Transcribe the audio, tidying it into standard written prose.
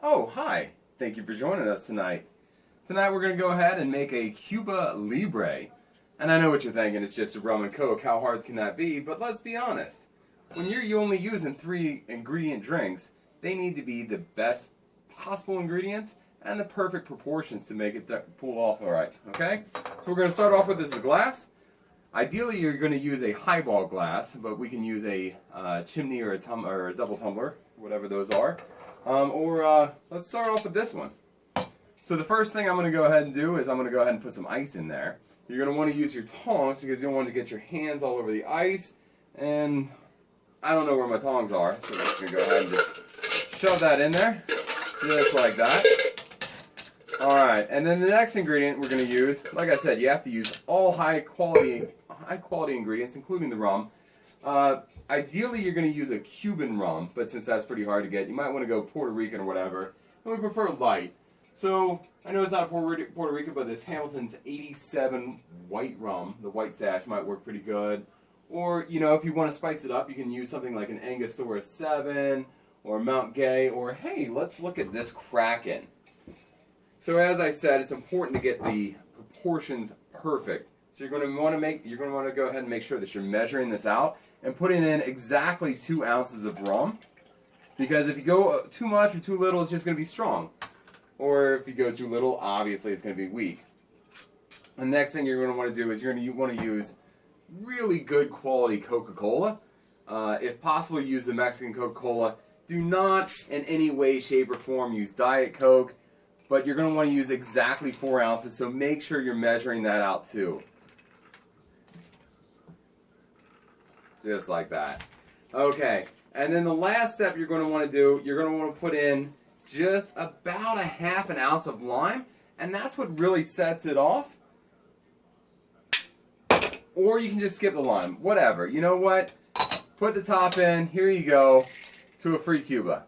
Oh, hi. Thank you for joining us tonight. Tonight we're going to go ahead and make a Cuba Libre. And I know what you're thinking, it's just a rum and coke, how hard can that be? But let's be honest. When you're only using 3 ingredient drinks, they need to be the best possible ingredients and the perfect proportions to make it pull off alright, okay? So we're going to start off with this glass. Ideally you're going to use a highball glass, but we can use a chimney or a double tumbler, whatever those are. Let's start off with this one. So the first thing I'm going to go ahead and do is I'm going to go ahead and put some ice in there. You're going to want to use your tongs because you don't want to get your hands all over the ice. And I don't know where my tongs are, so I'm just going to go ahead and just shove that in there. Just like that. Alright, and then the next ingredient we're going to use, like I said, you have to use all high quality ingredients, including the rum. Ideally, you're going to use a Cuban rum, but since that's pretty hard to get, you might want to go Puerto Rican or whatever. And we prefer light. So, I know it's not Puerto Rican, but this Hamilton's 87 white rum, the white sash, might work pretty good. Or, you know, if you want to spice it up, you can use something like an Angostura 7, or Mount Gay, or hey, let's look at this Kraken. So as I said, it's important to get the proportions perfect. So you're going to want to go ahead and make sure that you're measuring this out and putting in exactly 2 ounces of rum. Because if you go too much or too little, it's just going to be strong. Or if you go too little, obviously it's going to be weak. The next thing you're going to want to do is you're going to want to use really good quality Coca-Cola. If possible, use the Mexican Coca-Cola. Do not in any way, shape, or form use Diet Coke. But you're going to want to use exactly 4 ounces, so make sure you're measuring that out too. Just like that. Okay, and then the last step you're going to want to do, you're going to want to put in just about a ½ ounce of lime, and that's what really sets it off. Or you can just skip the lime, whatever. You know what? Put the top in, here you go, to a free Cuba.